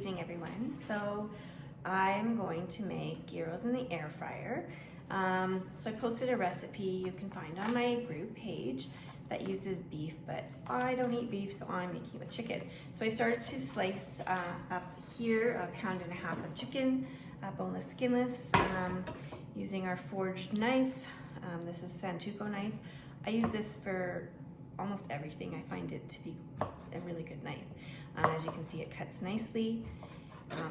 evening, everyone. So I'm going to make gyros in the air fryer. So I posted a recipe you can find on my group page that uses beef, but I don't eat beef, so I'm making it with chicken. So I started to slice up here 1.5 pounds of chicken, boneless, skinless, using our forged knife. This is Santuco knife. I use this for almost everything. I find it to be a really good knife. As you can see, it cuts nicely.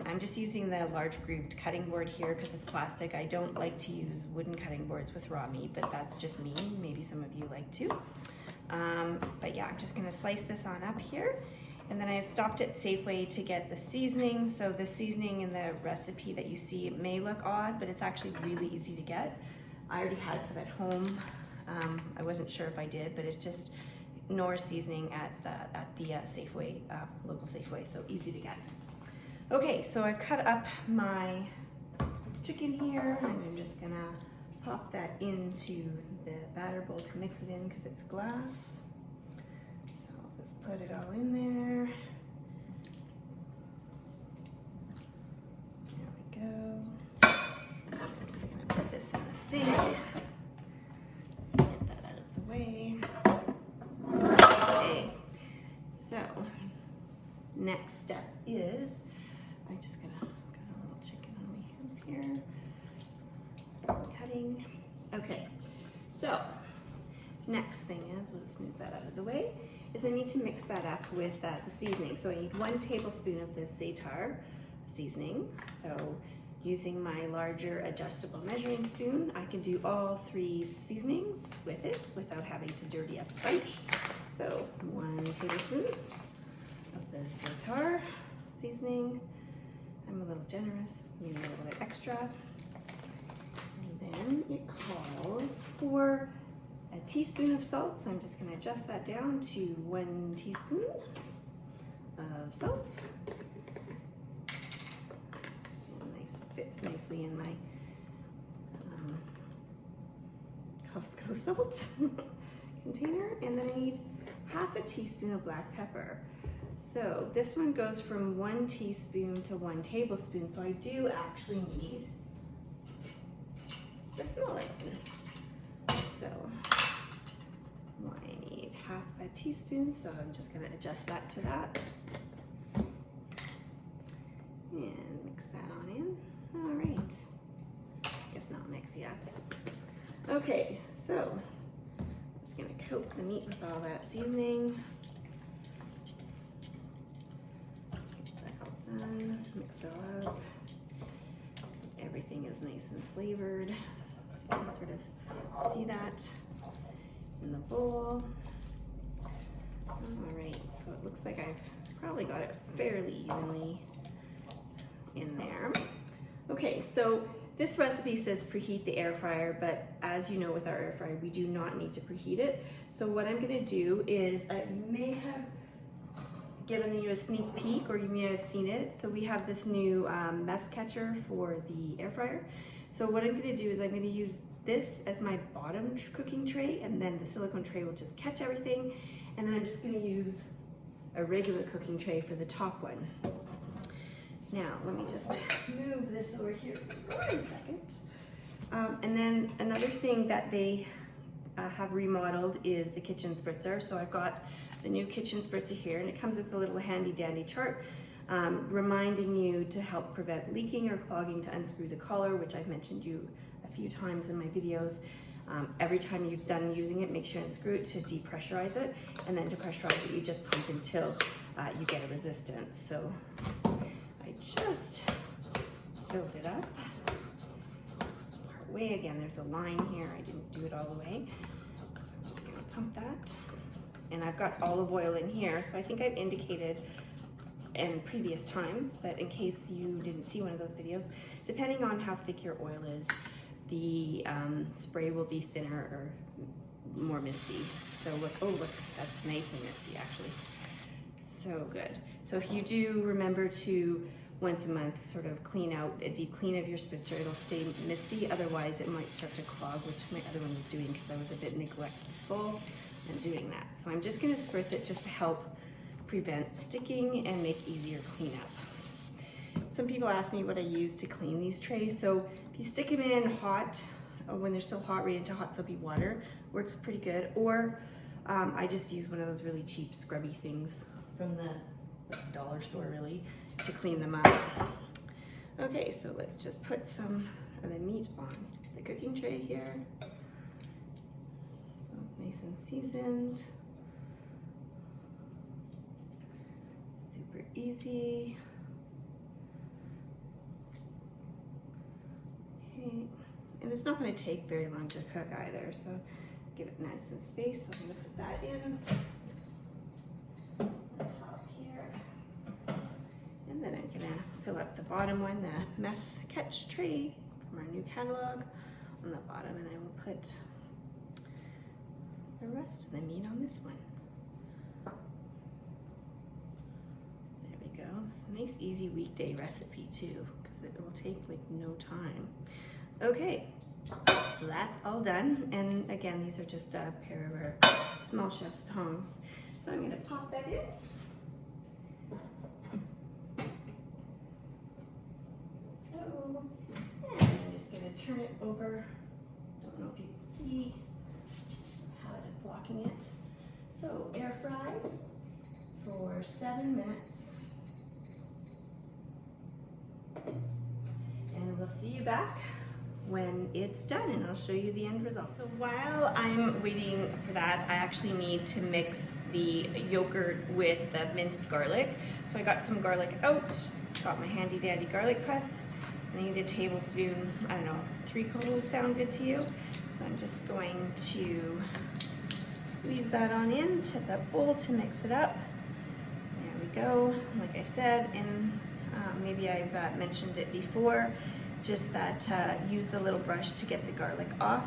I'm just using the large grooved cutting board here because it's plastic. I don't like to use wooden cutting boards with raw meat, but that's just me. Maybe some of you like to. But yeah, I'm just gonna slice this on up here. And then I stopped at Safeway to get the seasoning. So the seasoning in the recipe that you see, it may look odd, but it's actually really easy to get. I already had some at home. I wasn't sure if I did, but it's just Knorr seasoning at the Safeway, local Safeway, so easy to get. Okay, so I've cut up my chicken here, and I'm just gonna pop that into the batter bowl to mix it in because it's glass. So I'll just put it all in there. There we go. I'm just gonna put this in the sink. Get that out of the way. Okay, so next step is, I'm just gonna got a little chicken on my hands here. Cutting. Okay, so next thing is, we'll just move that out of the way, is I need to mix that up with the seasoning. So I need 1 tablespoon of this za'atar seasoning. So using my larger adjustable measuring spoon, I can do all 3 seasonings with it without having to dirty up the bunch. So 1 tablespoon of the za'atar seasoning. I'm a little generous, maybe a little bit extra. And then it calls for a teaspoon of salt, so I'm just gonna adjust that down to 1 teaspoon of salt. Fits nicely in my Costco salt container. And then I need 1/2 teaspoon of black pepper. So this one goes from 1 teaspoon to 1 tablespoon. So I do actually need the smaller one. So I need 1/2 teaspoon. So I'm just gonna adjust that to that. And mix that on in. All right. Guess not mix yet. Okay, so I'm just gonna coat the meat with all that seasoning. Get that all done. Mix it all up. Everything is nice and flavored. So you can sort of see that in the bowl. All right, so it looks like I've probably got it fairly evenly in there. Okay, so this recipe says preheat the air fryer, but as you know with our air fryer, we do not need to preheat it. So what I'm gonna do is, I may have given you a sneak peek, or you may have seen it. So we have this new mess catcher for the air fryer. So what I'm gonna do is I'm gonna use this as my bottom cooking tray, and then the silicone tray will just catch everything. And then I'm just gonna use a regular cooking tray for the top one. Now, let me just move this over here for 1 second. And then another thing that they have remodeled is the kitchen spritzer. So I've got the new kitchen spritzer here, and it comes with a little handy dandy chart reminding you to help prevent leaking or clogging, to unscrew the collar, which I've mentioned you a few times in my videos. Every time you've done using it, make sure and screw it to depressurize it. And then to pressurize it, you just pump until you get a resistance. So I just filled it up. Part way again, there's a line here. I didn't do it all the way. So I'm just gonna pump that. And I've got olive oil in here. So I think I've indicated in previous times that in case you didn't see one of those videos, depending on how thick your oil is, the spray will be thinner or more misty. So look, oh look, that's nice and misty actually. So good. So if you do remember to once a month sort of clean out, a deep clean of your spritzer, it'll stay misty. Otherwise it might start to clog, which my other one was doing because I was a bit neglectful in doing that. So I'm just gonna spritz it just to help prevent sticking and make easier cleanup. some people ask me what I use to clean these trays. So if you stick them in hot, when they're still hot, right into hot soapy water, works pretty good. Or I just use one of those really cheap scrubby things from the dollar store, really, to clean them up. Okay, so let's just put some of the meat on the cooking tray here. So it's nice and seasoned. Super easy. Okay, and it's not going to take very long to cook either, so give it nice and space. So I'm going to put that in on top here, and then I'm going to fill up the bottom one, the mess catch tray from our new catalog, on the bottom, and I will put the rest of the meat on this one. There we go. It's a nice, easy weekday recipe too, because it will take like no time. Okay, so that's all done. And again, these are just a pair of our small chef's tongs. So I'm gonna pop that in. So, and I'm just gonna turn it over. Don't know if you can see how it's blocking it. So air fry for 7 minutes. And we'll see you back when it's done, and I'll show you the end result. So while I'm waiting for that, I actually need to mix the yogurt with the minced garlic. So I got some garlic out, got my handy dandy garlic press. I need a tablespoon, I don't know, 3 cloves sound good to you? So I'm just going to squeeze that on into the bowl to mix it up. There we go. Like I said, and maybe I've mentioned it before, just that use the little brush to get the garlic off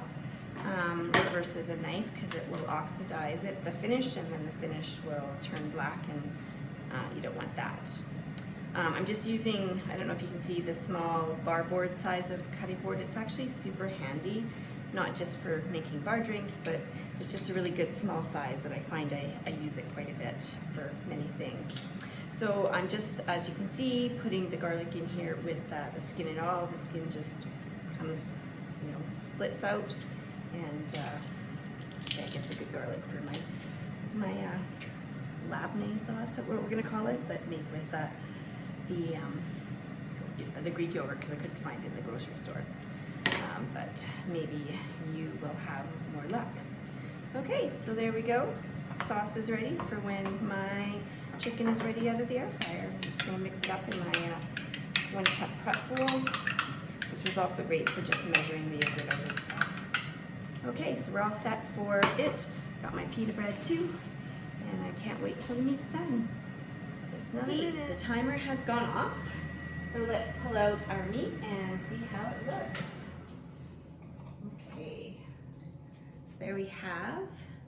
versus a knife, because it will oxidize it, the finish, and then the finish will turn black, and you don't want that. I'm just using, I don't know if you can see the small bar board size of cutting board. It's actually super handy, not just for making bar drinks, but it's just a really good small size that I find I use it quite a bit for many things. So I'm just, as you can see, putting the garlic in here with the skin and all. The skin just comes, splits out, and that gets a good garlic for my labneh sauce, that we're gonna call it, but made with the Greek yogurt, because I couldn't find it in the grocery store. But maybe you will have more luck. Okay, so there we go. Sauce is ready for when my chicken is ready out of the air fryer. I'm just going to mix it up in my 1 cup prep bowl, which was also great for just measuring the yogurt out of itself. Okay, so we're all set for it. Got my pita bread too, and I can't wait till the meat's done. Just another minute. The timer has gone off, so let's pull out our meat and see how it looks. Okay, so there we have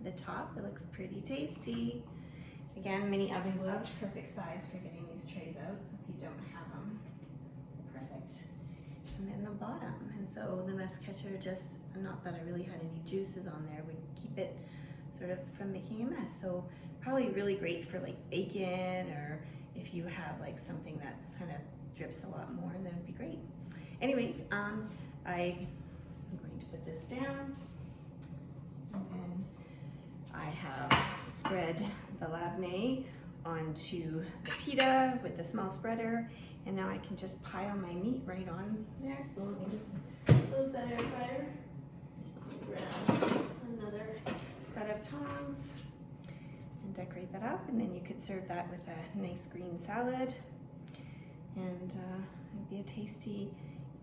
the top. It looks pretty tasty. Again, mini oven gloves, perfect size for getting these trays out, so if you don't have them, perfect. And then the bottom, and so the mess catcher, just, not that I really had any juices on there, would keep it sort of from making a mess. So probably really great for like bacon, or if you have like something that's kind of drips a lot more, then it'd be great. Anyways, I'm going to put this down, and then I have spread the labneh onto the pita with the small spreader, and now I can just pile my meat right on there. So let me just close that air fryer, grab another set of tongs, and decorate that up, and then you could serve that with a nice green salad, and it'd be a tasty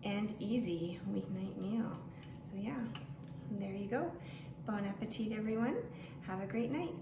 and easy weeknight meal. So yeah, there you go. Bon appetit, everyone. Have a great night.